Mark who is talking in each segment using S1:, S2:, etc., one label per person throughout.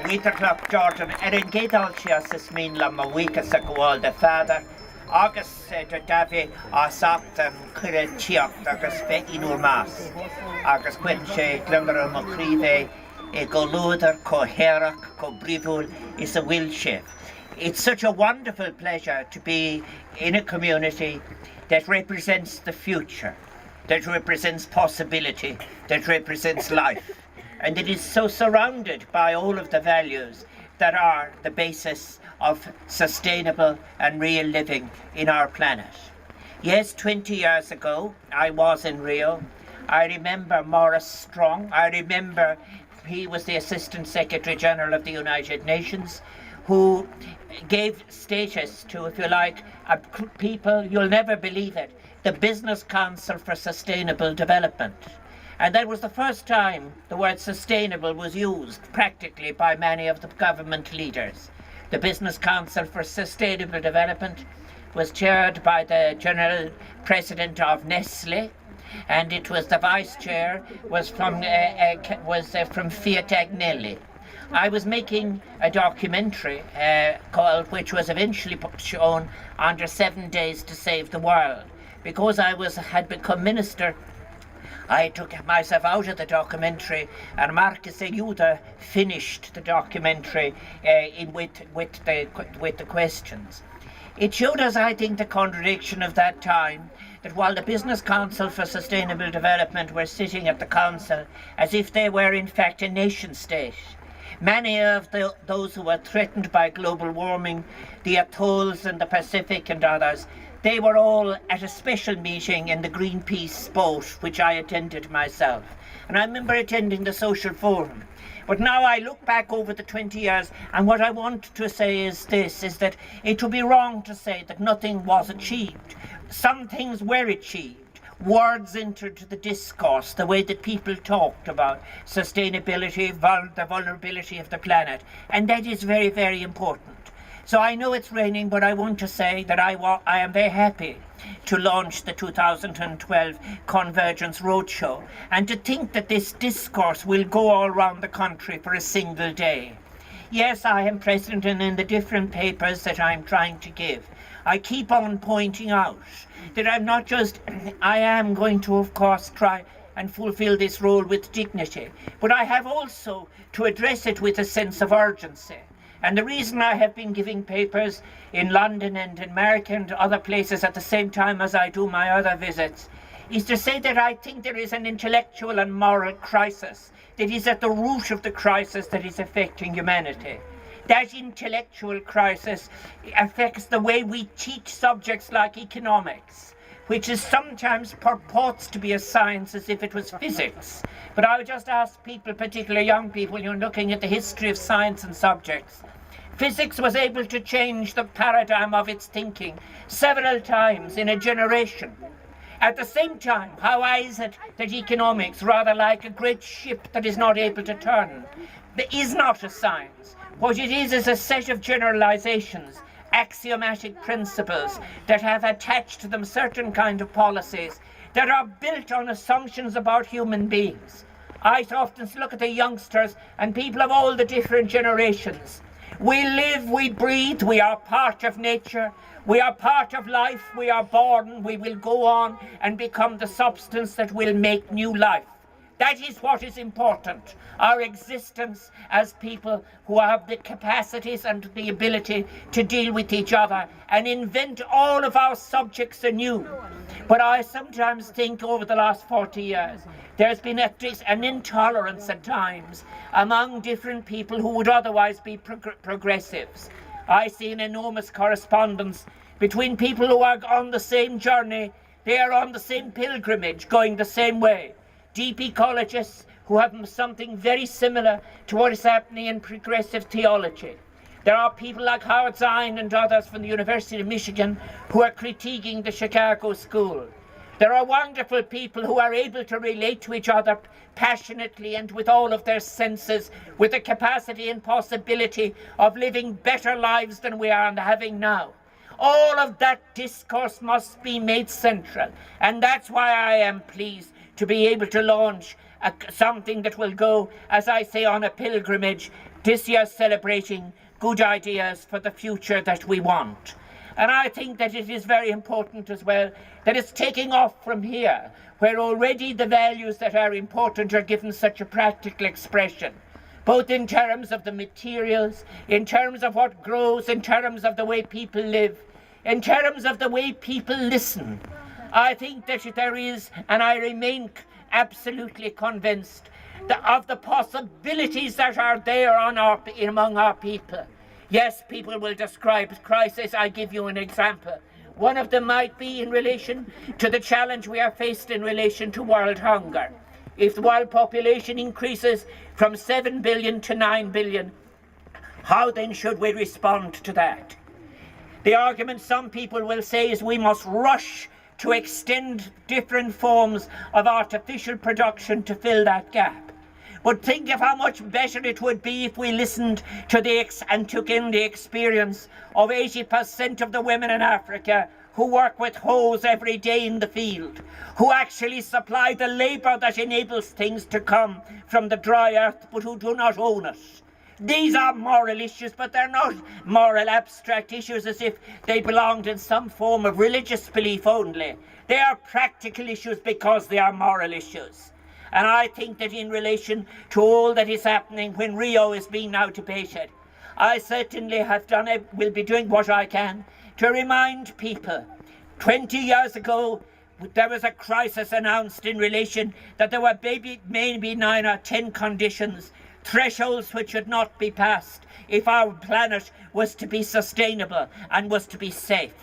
S1: Wither Cloughjordan Gedal Chias is mean la ma weekas a goal the father. Agus de Davi asacht an cure chiacht agus fe inur mas. Agus quin she glummer mo crive e go luder co herak co brivul is a will shift. It's such a wonderful pleasure to be in a community that represents the future, that represents possibility, that represents life, and it is so surrounded by all of the values that are the basis of sustainable and real living in our planet. Yes, 20 years ago, I was in Rio. I remember Maurice Strong. I remember he was the Assistant Secretary General of the United Nations, who gave status to, if you like, people, you'll never believe it, the Business Council for Sustainable Development. And that was the first time the word sustainable was used practically by many of the government leaders. The Business Council for Sustainable Development was chaired by the General President of Nestle, and it was the Vice Chair was from Fiat Agnelli. I was making a documentary which was eventually shown under 7 Days to Save the World. Because I had become minister, I took myself out of the documentary, and Marcus Ayuda finished the documentary with the questions. It showed us, I think, the contradiction of that time, that while the Business Council for Sustainable Development were sitting at the council as if they were in fact a nation state, many of those who were threatened by global warming, the atolls in the Pacific and others, they were all at a special meeting in the Greenpeace boat, which I attended myself. And I remember attending the social forum. But now I look back over the 20 years, and what I want to say is this, is that it would be wrong to say that nothing was achieved. Some things were achieved. Words entered the discourse, the way that people talked about sustainability, the vulnerability of the planet, and that is very, very important. So I know it's raining, but I want to say that I am very happy to launch the 2012 Convergence Roadshow, and to think that this discourse will go all around the country for a single day. Yes, I am president, and in the different papers that I'm trying to give, I keep on pointing out that I am going to, of course, try and fulfill this role with dignity, but I have also to address it with a sense of urgency. And the reason I have been giving papers in London and in America and other places at the same time as I do my other visits is to say that I think there is an intellectual and moral crisis that is at the root of the crisis that is affecting humanity. That intellectual crisis affects the way we teach subjects like economics, which is sometimes purports to be a science as if it was physics. But I would just ask people, particularly young people, you're looking at the history of science and subjects. Physics was able to change the paradigm of its thinking several times in a generation. At the same time, how is it that economics, rather like a great ship that is not able to turn, is not a science? What it is a set of generalizations, axiomatic principles that have attached to them certain kind of policies that are built on assumptions about human beings. I often look at the youngsters and people of all the different generations. We live, we breathe, we are part of nature, we are part of life, we are born, we will go on and become the substance that will make new life. That is what is important, our existence as people who have the capacities and the ability to deal with each other and invent all of our subjects anew. But I sometimes think over the last 40 years, there's been an intolerance at times among different people who would otherwise be progressives. I see an enormous correspondence between people who are on the same journey, they are on the same pilgrimage, going the same way. Deep ecologists who have something very similar to what is happening in progressive theology. There are people like Howard Zinn and others from the University of Michigan who are critiquing the Chicago School. There are wonderful people who are able to relate to each other passionately and with all of their senses, with the capacity and possibility of living better lives than we are having now. All of that discourse must be made central, and that's why I am pleased to be able to launch something that will go, as I say, on a pilgrimage this year celebrating good ideas for the future that we want. And I think that it is very important as well that it's taking off from here, where already the values that are important are given such a practical expression, both in terms of the materials, in terms of what grows, in terms of the way people live, in terms of the way people listen. I think that there is, and I remain absolutely convinced, of the possibilities that are there among our people. Yes, people will describe crisis. I give you an example. One of them might be in relation to the challenge we are faced in relation to world hunger. If the world population increases from 7 billion to 9 billion, how then should we respond to that? The argument some people will say is we must rush to extend different forms of artificial production to fill that gap. But think of how much better it would be if we listened to and took in the experience of 80% of the women in Africa who work with hoes every day in the field, who actually supply the labour that enables things to come from the dry earth, but who do not own it. These are moral issues, but they're not moral abstract issues as if they belonged in some form of religious belief only. They are practical issues because they are moral issues. And I think that in relation to all that is happening when Rio is being now debated, I certainly will be doing what I can to remind people. 20 years ago, there was a crisis announced in relation that there were maybe 9 or 10 conditions, thresholds which should not be passed if our planet was to be sustainable and was to be safe.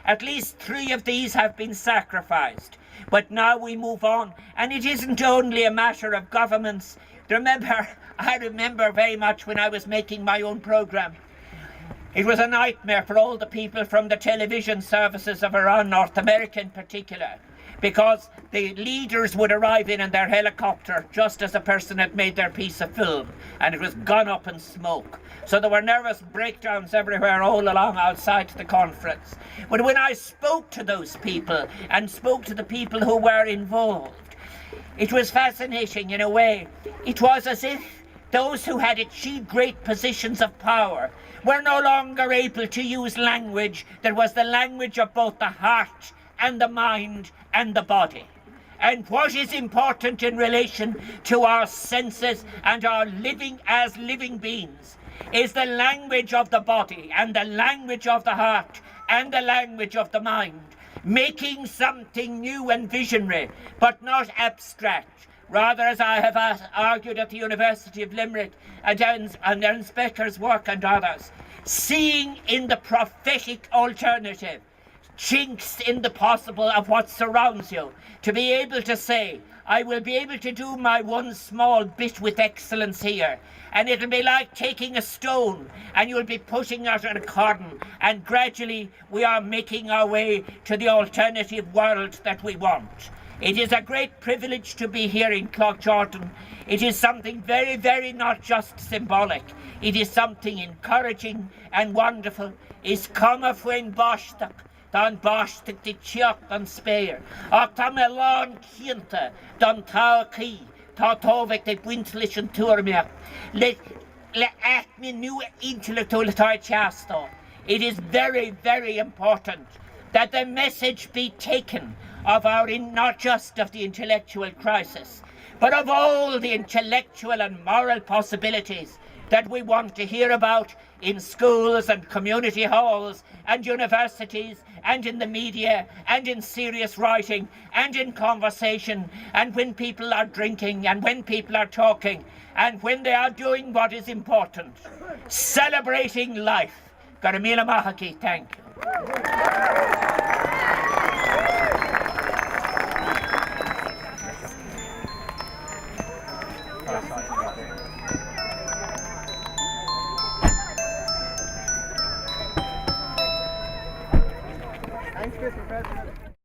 S1: At least 3 of these have been sacrificed. But now we move on, and it isn't only a matter of governments. I remember very much when I was making my own programme. It was a nightmare for all the people from the television services of around North America in particular, because the leaders would arrive in their helicopter just as a person had made their piece of film, and it was gone up in smoke. So there were nervous breakdowns everywhere all along outside the conference. But when I spoke to those people and spoke to the people who were involved, it was fascinating in a way. It was as if those who had achieved great positions of power were no longer able to use language that was the language of both the heart and the mind and the body. And what is important in relation to our senses and our living as living beings is the language of the body and the language of the heart and the language of the mind, making something new and visionary, but not abstract. Rather, as I have argued at the University of Limerick and Ernst Becker's work and others, seeing in the prophetic alternative chinks in the possible of what surrounds you, to be able to say, I will be able to do my one small bit with excellence here, and it'll be like taking a stone and you'll be pushing it in a cordon, and gradually we are making our way to the alternative world that we want. It is a great privilege to be here in Cloughjordan. It is something very, very not just symbolic. It is something encouraging and wonderful. Is come when bostak, dan bostak the chiok dan spear. Ach ta me lan kiente, dan ta ki, ta tovek de buintlichen turmiak. Le act me new intellectual chasto. It is very, very important that the message be taken of not just of the intellectual crisis, but of all the intellectual and moral possibilities that we want to hear about in schools and community halls and universities and in the media and in serious writing and in conversation, and when people are drinking and when people are talking and when they are doing what is important, celebrating life. Garamila Mahaki, thank you.